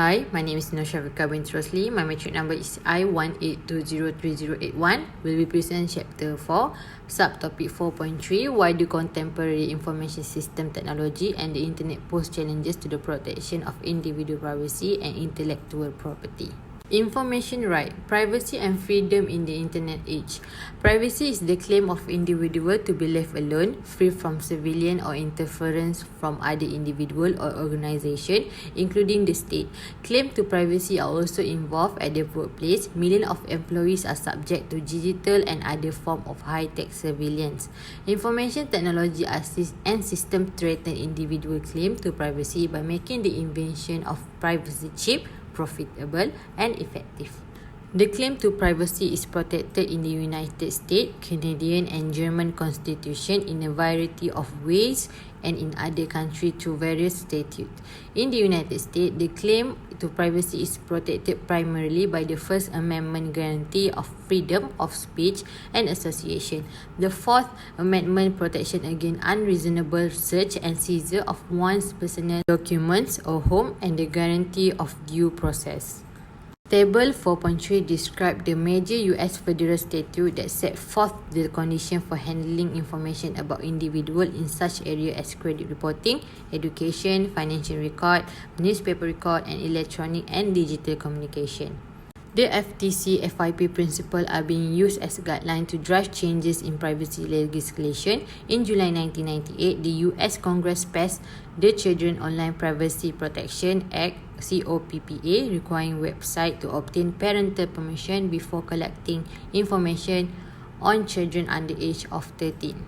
Hi, my name is Noshavika bint Rosli. My metric number is I18203081. Will be present chapter 4, subtopic 4.3, why do contemporary information system technology and the internet pose challenges to the protection of individual privacy and intellectual property. Information right, privacy and freedom in the internet age. Privacy is the claim of individual to be left alone, free from surveillance or interference from other individual or organisation, including the state. Claim to privacy are also involved at the workplace. Millions of employees are subject to digital and other form of high-tech surveillance. Information technology and system threaten individual claim to privacy by making the invention of privacy cheap, profitable and effective. The claim to privacy is protected in the United States, Canadian and German constitution in a variety of ways and in other countries through various statutes. In the United States, the claim to privacy is protected primarily by the First Amendment guarantee of freedom of speech and association, the Fourth Amendment protection against unreasonable search and seizure of one's personal documents or home, and the guarantee of due process. Table 4.3 describes the major U.S. federal statutes that set forth the condition for handling information about individuals in such areas as credit reporting, education, financial record, newspaper record, and electronic and digital communication. The FTC FIP principles are being used as a guideline to drive changes in privacy legislation. In July 1998, the U.S. Congress passed the Children Online Privacy Protection Act (COPPA), requiring websites to obtain parental permission before collecting information on children under the age of 13.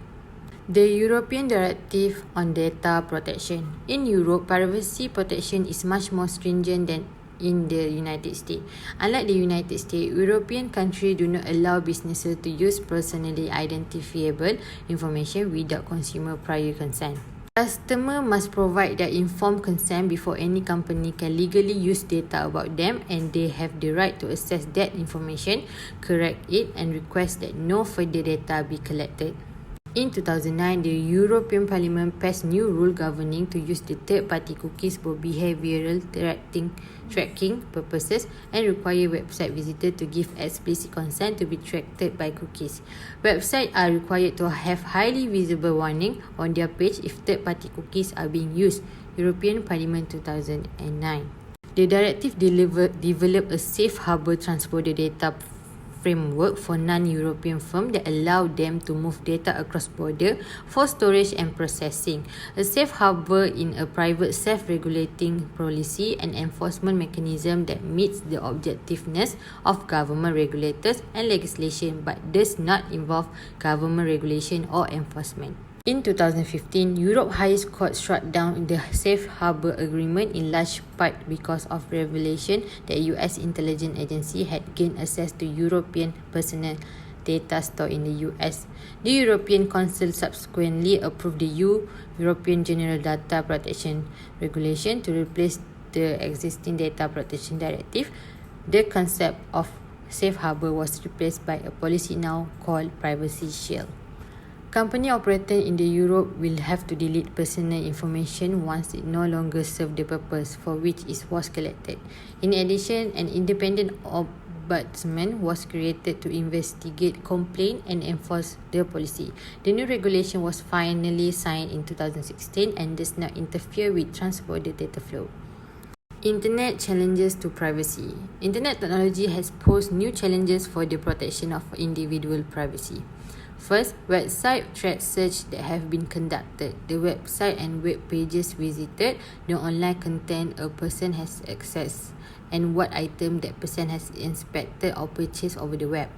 The European Directive on Data Protection. In Europe, privacy protection is much more stringent than in the United States. Unlike the United States, European countries do not allow businesses to use personally identifiable information without consumer prior consent. Customers must provide their informed consent before any company can legally use data about them, and they have the right to access that information, correct it, and request that no further data be collected. In 2009, the European Parliament passed new rules governing to use the third-party cookies for behavioral tracking purposes and require website visitors to give explicit consent to be tracked by cookies. Websites are required to have highly visible warning on their page if third-party cookies are being used. European Parliament 2009. The directive developed a safe harbor transborder data framework for non-European firms that allow them to move data across border for storage and processing. A safe harbor in a private self-regulating policy and enforcement mechanism that meets the objectiveness of government regulators and legislation but does not involve government regulation or enforcement. In 2015, Europe's highest court struck down the Safe Harbor Agreement in large part because of revelation that U.S. intelligence agency had gained access to European personal data stored in the U.S. The European Council subsequently approved the European General Data Protection Regulation to replace the existing Data Protection Directive. The concept of Safe Harbor was replaced by a policy now called Privacy Shield. Company operators in the Europe will have to delete personal information once it no longer serves the purpose for which it was collected. In addition, an independent ombudsman was created to investigate complaints and enforce the policy. The new regulation was finally signed in 2016 and does not interfere with transborder data flow. Internet challenges to privacy. Internet technology has posed new challenges for the protection of individual privacy. First, website thread search that have been conducted. The website and web pages visited, the online content a person has accessed, and what item that person has inspected or purchased over the web.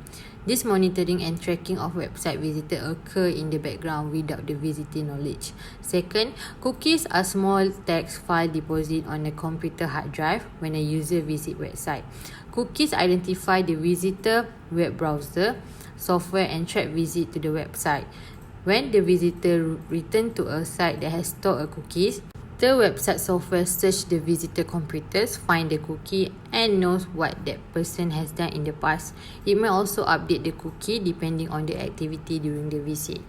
This monitoring and tracking of website visitor occur in the background without the visitor knowledge. Second, cookies are small text file deposited on a computer hard drive when a user visits website. Cookies identify the visitor web browser software and track visit to the website. When the visitor returns to a site that has stored a cookies, the website software search the visitor computers, find the cookie, and knows what that person has done in the past. It may also update the cookie depending on the activity during the visit.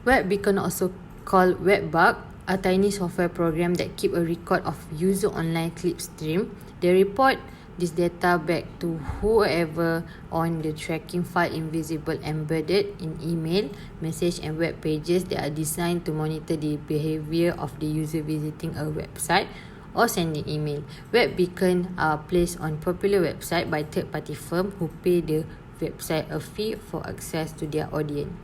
Web beacon, also called WebBug, a tiny software program that keeps a record of user online clip stream They report this data back to whoever on the tracking file invisible embedded in email, message and web pages that are designed to monitor the behavior of the user visiting a website or sending email. Web beacons are placed on popular websites by third-party firms who pay the website a fee for access to their audience.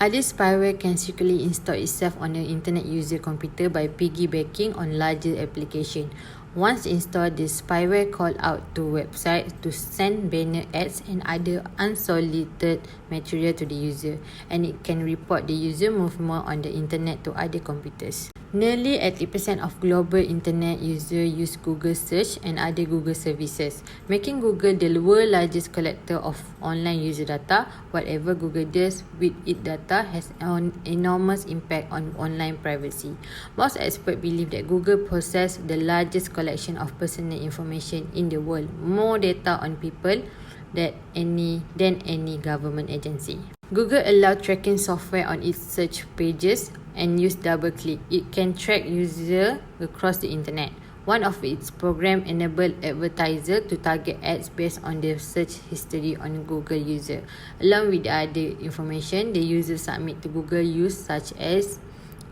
Other spyware can secretly install itself on an internet user computer by piggybacking on larger applications. Once installed, the spyware calls out to websites to send banner ads and other unsolicited material to the user, and it can report the user movement on the internet to other computers. Nearly 80% of global internet users use Google Search and other Google services, making Google the world's largest collector of online user data. Whatever Google does with its data has an enormous impact on online privacy. Most experts believe that Google possesses the largest collection of personal information in the world, more data on people than any government agency. Google allows tracking software on its search pages and use DoubleClick. It can track users across the internet. One of its programs enables advertisers to target ads based on their search history on Google user. Along with the other information the user submit to Google use such as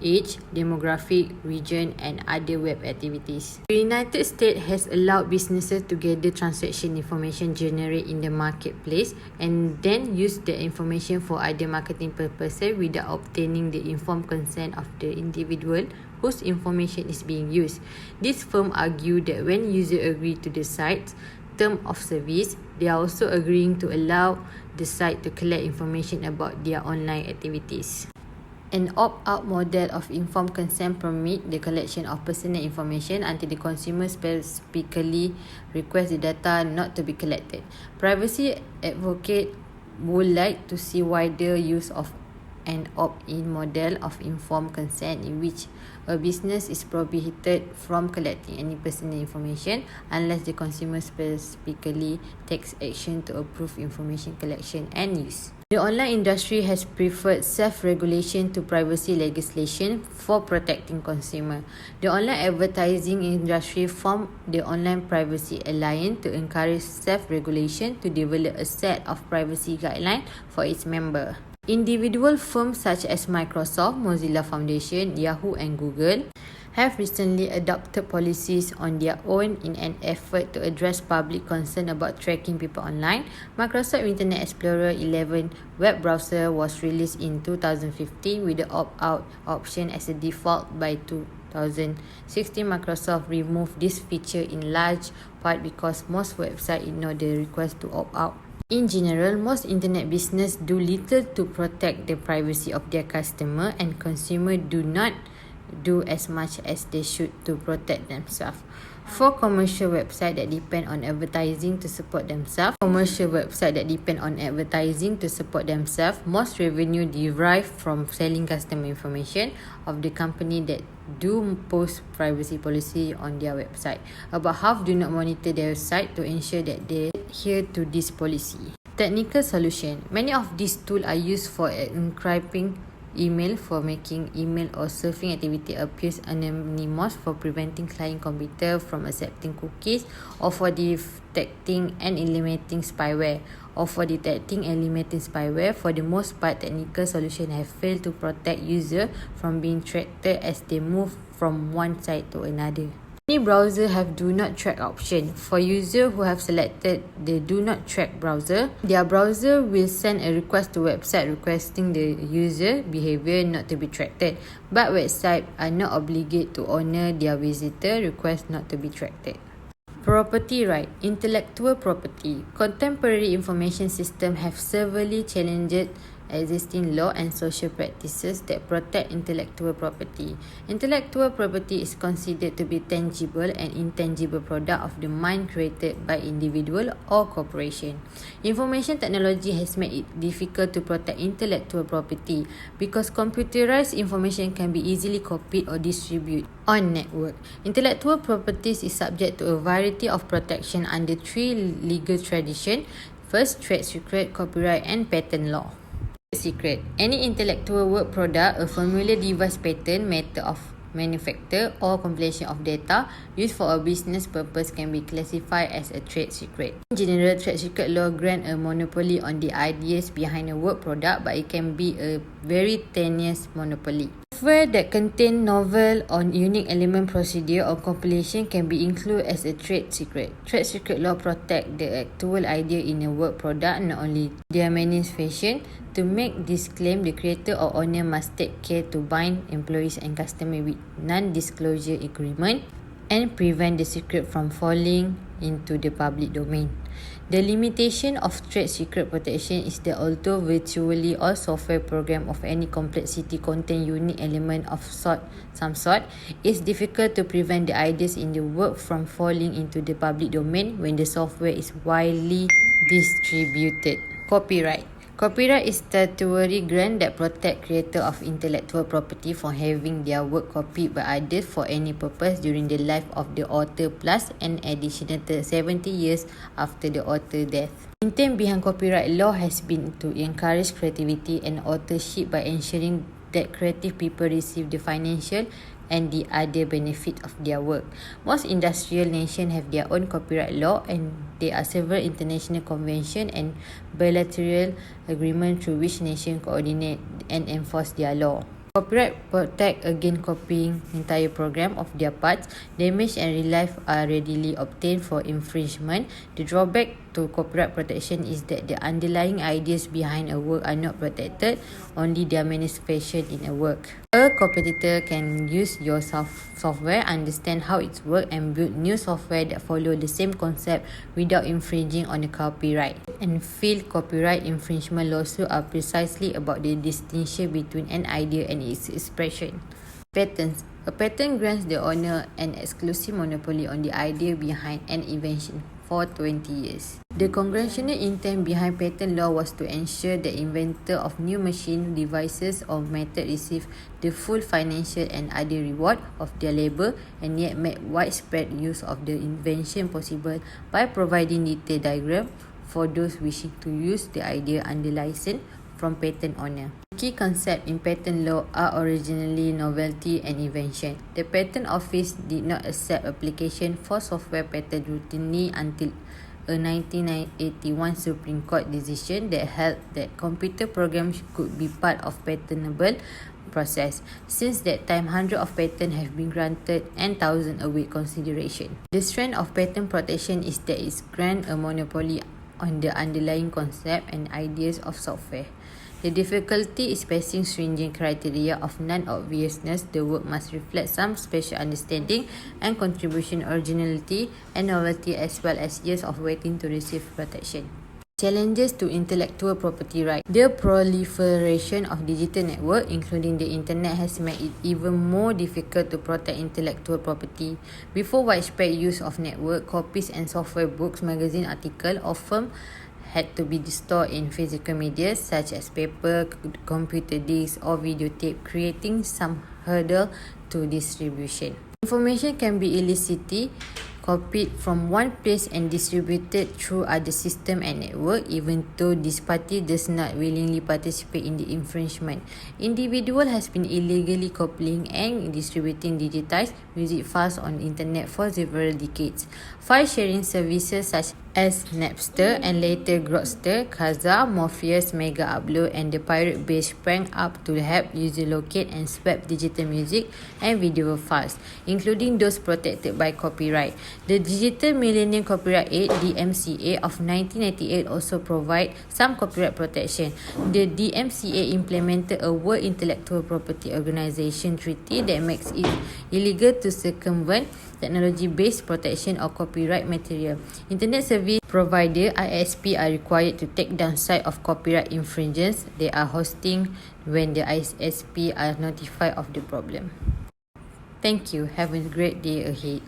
age, demographic, region and other web activities. The United States has allowed businesses to gather transaction information generated in the marketplace and then use the information for other marketing purposes without obtaining the informed consent of the individual whose information is being used. This firm argue that when users agree to the site's term of service, they are also agreeing to allow the site to collect information about their online activities. An opt-out model of informed consent permits the collection of personal information until the consumer specifically requests the data not to be collected. Privacy advocates would like to see wider use of an opt-in model of informed consent in which a business is prohibited from collecting any personal information unless the consumer specifically takes action to approve information collection and use. The online industry has preferred self-regulation to privacy legislation for protecting consumers. The online advertising industry formed the Online Privacy Alliance to encourage self-regulation to develop a set of privacy guidelines for its members. Individual firms such as Microsoft, Mozilla Foundation, Yahoo and Google have recently adopted policies on their own in an effort to address public concern about tracking people online. Microsoft Internet Explorer 11 web browser was released in 2015 with the opt-out option as a default. By 2016, Microsoft removed this feature in large part because most websites ignore the request to opt out. In general, most internet businesses do little to protect the privacy of their customers, and consumers do not do as much as they should to protect themselves. For commercial websites that depend on advertising to support themselves, most revenue derive from selling customer information of the company that do post privacy policy on their website. About half do not monitor their site to ensure that they adhere to this policy. Technical solution. Many of these tools are used for encrypting email, for making email or surfing activity appears anonymous, for preventing client computer from accepting cookies, or for detecting and eliminating spyware. For the most part, technical solutions have failed to protect users from being tracked as they move from one site to another. Many browsers have do not track option. For users who have selected the do not track browser, their browser will send a request to website requesting the user behavior not to be tracked. But websites are not obligated to honor their visitor request not to be tracked. Property right. Intellectual property. Contemporary information systems have severely challenged existing law and social practices that protect intellectual property. Intellectual property is considered to be tangible and intangible product of the mind created by individual or corporation. Information technology has made it difficult to protect intellectual property because computerized information can be easily copied or distributed on network. Intellectual properties is subject to a variety of protection under three legal traditions. First, trade secret, copyright and patent law. Secret. Any intellectual work product, a formula, device, patent, method of manufacture, or compilation of data used for a business purpose can be classified as a trade secret. In general, trade secret law grant a monopoly on the ideas behind a work product, but it can be a very tenuous monopoly. Software that contain novel or unique element, procedure, or compilation can be included as a trade secret. Trade secret law protect the actual idea in a work product, not only their manifestation. To make this claim, the creator or owner must take care to bind employees and customers with non-disclosure agreement and prevent the secret from falling into the public domain. The limitation of trade secret protection is that although virtually all software program of any complexity contain unique element of some sort, it's difficult to prevent the ideas in the work from falling into the public domain when the software is widely distributed. Copyright. Copyright is statutory grant that protect creator of intellectual property from having their work copied by others for any purpose during the life of the author plus an additional 70 years after the author's death. Intent behind copyright law has been to encourage creativity and authorship by ensuring that creative people receive the financial and the other benefit of their work. Most industrial nations have their own copyright law, and there are several international conventions and bilateral agreements through which nations coordinate and enforce their law. Copyright protect against copying entire program of their parts. Damage and relief are readily obtained for infringement. The drawback to copyright protection is that the underlying ideas behind a work are not protected, only their manifestation in a work. A competitor can use your software, understand how it works, and build new software that follow the same concept without infringing on the copyright. And field copyright infringement lawsuits are precisely about the distinction between an idea and its expression. Patents. A patent grants the owner an exclusive monopoly on the idea behind an invention for 20 years. The congressional intent behind patent law was to ensure that inventor of new machine, devices, or method receive the full financial and other reward of their labor, and yet make widespread use of the invention possible by providing detailed diagram for those wishing to use the idea under license from patent owner. Key concepts in patent law are originally novelty and invention. The Patent Office did not accept application for software patent routinely until a 1981 Supreme Court decision that held that computer programs could be part of patentable process. Since that time, hundreds of patents have been granted and thousands await consideration. The strength of patent protection is that it grants a monopoly on the underlying concept and ideas of software. The difficulty is passing stringent criteria of non-obviousness. The work must reflect some special understanding and contribution, originality and novelty, as well as years of waiting to receive protection. Challenges to intellectual property rights. The proliferation of digital networks, including the internet, has made it even more difficult to protect intellectual property. Before widespread use of network, copies and software books, magazine articles, or film had to be stored in physical media such as paper, computer disks, or videotape, creating some hurdle to distribution. Information can be illicitly copied from one place and distributed through other system and network, even though this party does not willingly participate in the infringement. Individual has been illegally copying and distributing digitized music files on the internet for several decades. File sharing services such as Napster and later Grokster, Kazaa, Morpheus, Mega Upload, and the Pirate Bay sprang up to help users locate and swap digital music and video files, including those protected by copyright. The Digital Millennium Copyright Act (DMCA) of 1998 also provide some copyright protection. The DMCA implemented a World Intellectual Property Organization treaty that makes it illegal to circumvent technology-based protection of copyright material. Internet service provider (ISP) are required to take down site of copyright infringements they are hosting when the ISP are notified of the problem. Thank you. Have a great day ahead.